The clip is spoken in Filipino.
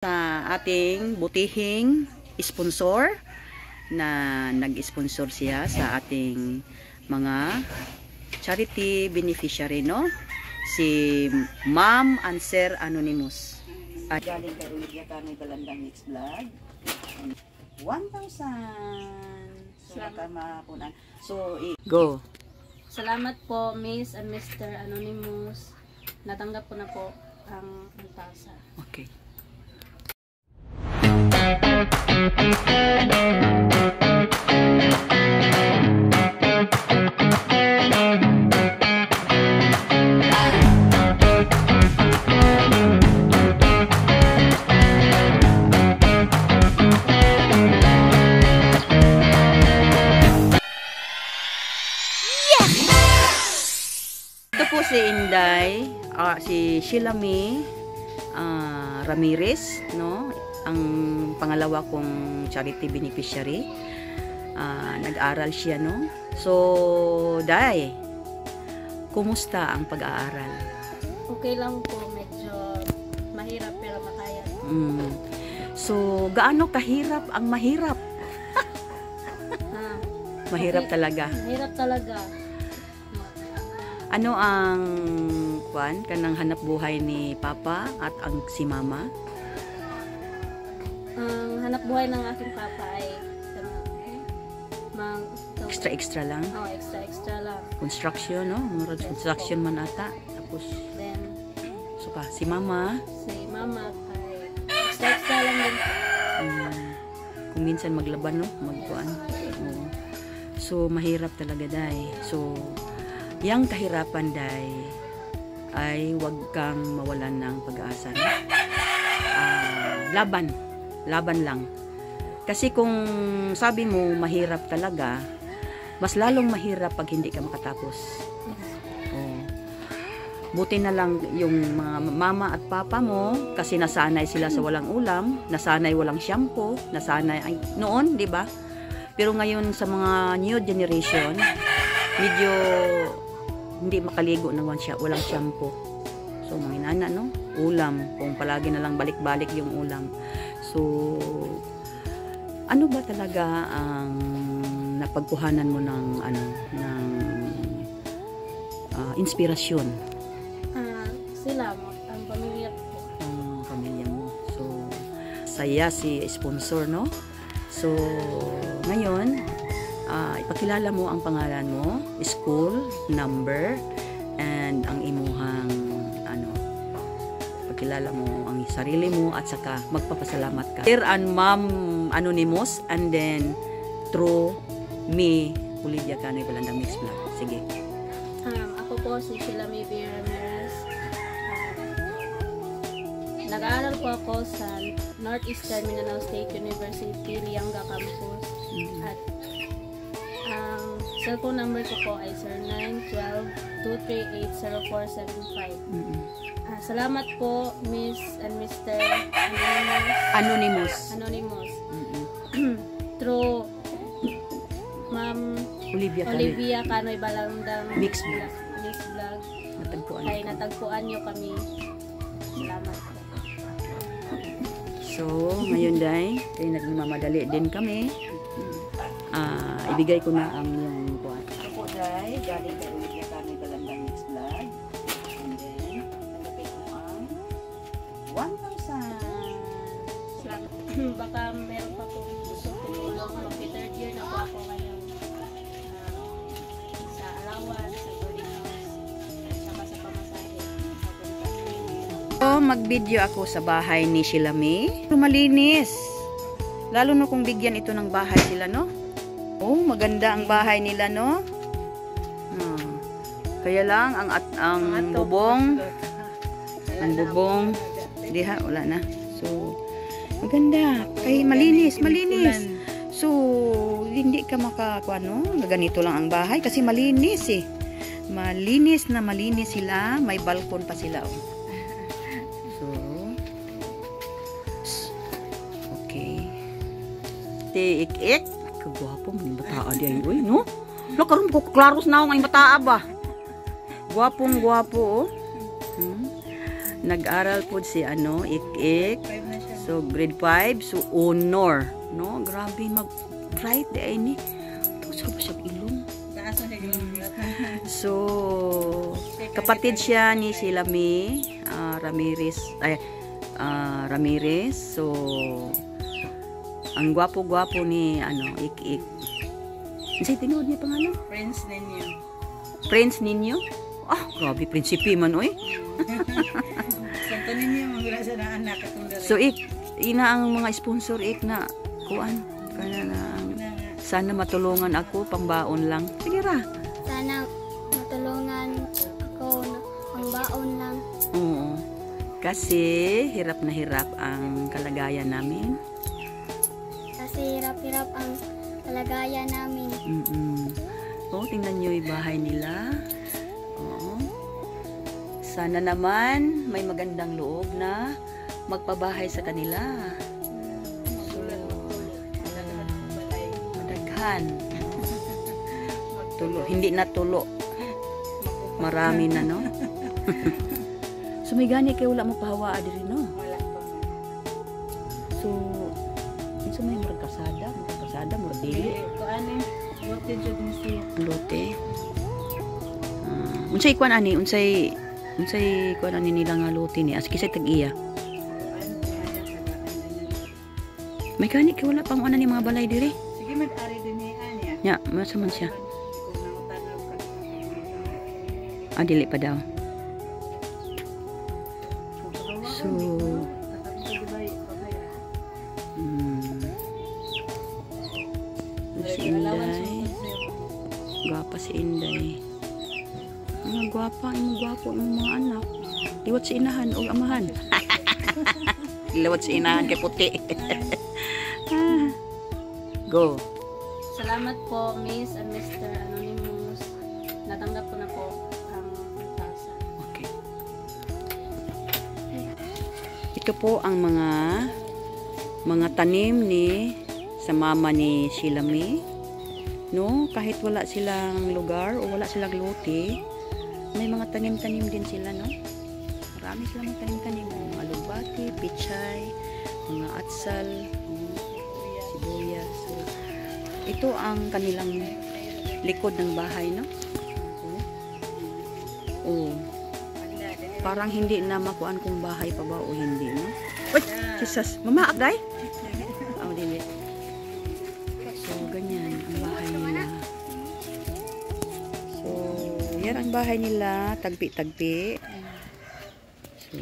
Sa ating butihing sponsor na nag-sponsor siya sa ating mga charity beneficiary, no? Si Ma'am and Sir Anonymous. At galing kay Olivia Canoy Balandang Mix Vlog. 1,000. So, go. Salamat po, Miss and Mr. Anonymous. Natanggap ko na po ang 1,000. Okay. Ito po si Inday, si Sheila May Ramirez, no? Ang pangalawa kong charity beneficiary. Nag-aral siya, no? So, Day, kumusta ang pag-aaral? Okay lang po, medyo mahirap pero makaya. So, gaano kahirap ang mahirap? Mahirap okay, talaga. Mahirap talaga. Ano ang kanang hanap buhay ni Papa at ang si Mama? Ang hanap buhay ng aking papa ay Extra lang? Oh, extra lang. Construction, no? Construction man ata. Tapos, then, so pa, si Mama? Si Mama ay extra lang din. Kung minsan maglaban, no? Magkuan. So, mahirap talaga, Day. So, yang kahirapan, Day, ay wag kang mawalan ng pag-asa. No? Laban lang. Kasi kung sabi mo mahirap talaga, mas lalong mahirap pag hindi ka makatapos. Buti na lang yung mga mama at papa mo kasi nasanay sila sa walang ulam, nasanay walang shampoo, nasanay noon, di ba? Pero ngayon sa mga new generation, medyo hindi makaligo ng walang shampoo. So mga inana, no? Ulam, kung palagi na lang balik-balik yung ulam. So, ano ba talaga ang napagkuhanan mo ng inspirasyon? Sila mo, ang pamilya ko. Ang pamilya mo. So, saya si sponsor, no? So, ngayon, ipakilala mo ang pangalan mo, school, number, and ang imuhang kilala mo ang sarili mo at saka magpapasalamat ka. Sir and Ma'am Anonymous and then through me, Olivia Canoy Balandang Mix Vlog. Sige. Ako po si Sheila May Ramirez. Nag-aaral po ako sa Northeastern Mindanao State University, Lianga Campus. At ang cellphone number ko po ay 0912-238-0475. Salamat po, Miss and Mr. Anonymous. Through Ma'am Olivia Canoy Balandang Mix Vlog. Ay natagpuan nyo kami. Salamat po. So, ngayon Day, nagmamadali din kami. Ibigay ko na ang yung kuwan. Ako po, Day, galing kay Olivia Canoy Balandang Mix Vlog. And then, nalagay ko ang 1,000. Baka meron pa kong gusto tulong. Third year na po ako ngayon. Sa allowance, sa boarding house, saka sa pamasahe. So, mag-video ako sa bahay ni Sheila May. Malinis. Lalo na kung bigyan ito ng bahay sila, no? Oh, maganda ang bahay nila, no? Kaya lang, ang bubong, diha, wala na. So, maganda. Kaya malinis. So, hindi ka ganito lang ang bahay kasi malinis eh. Malinis sila. May balkon pa sila, oh. So, okay. Tiik-ik. Kagwapo, maning bataa di ay, uy, no? Lakaroon ko, klaros na ako ngayong bataa ba? Gwapong-gwapo, oh. Nag-aral po si Ik-ik So, grade 5. So, honor. No? Grabe mag-bright. Di ay ni. Tapos ba siya ilong? So, kapatid siya ni Sheila May Ramirez. Ramirez. So, ang gwapo-gwapo ni Ik-Ik. Ano tinuod niya pangalan? Prince Ninyo. Prince Ninyo? Ah, grabe, prinsipe man, oy. Santo Ninyo, magula sa na anak akong dali. So, ina ang mga sponsor, na, kuan, sana matulungan ako, pangbaon lang. Sige ra. Sana matulungan ako na pangbaon lang. Oo. Kasi, hirap na hirap ang kalagayan namin. Kasi hirap-hirap ang kalagayan namin. Oh, tingnan nyo yung bahay nila. Oo. Sana naman may magandang loob na magpabahay sa kanila. So, madaghan. Tulo. Hindi na tulo. Marami na, no? So, may gani kayo wala mo pahawa diri, no? Wala pa. So, may kasada, murag dili. Ito ano, lote jud ni siya. Lote. Unsay kuan ani, unsay kuan ani nila nga lote ni, as kisay tag-iya. May kani kay wala pang ana ni mga balay diri. Sige mag-ari din ni Anya. Nya, masa man siya. Dili pa daw. So, si Inday. Gwapa si Inday. Mga gwapa, gwapo yung mga anak. Liwat si inahan o amahan. Liwat si inahan kay puti. Go. Salamat po, Miss and Mr. Anonymous. Natanggap ko na po ang 1,000. Okay. Ito po ang mga tanim ni sa mama ni Sheila May. No, kahit wala silang lugar o wala silang lote, may mga tanim-tanim din sila, no? Marami silang mga tanim-tanim, mga lugbati, pichay, mga atsal, sibuyas. So, ito ang kanilang likod ng bahay, no? Oh. Parang hindi na makuan kung bahay pa ba o hindi, no? Uy, Jesus, mamaak day? Oh, dili. So, ganyan ang bahay nila. So, yan ang bahay nila, tagpi-tagpi. So,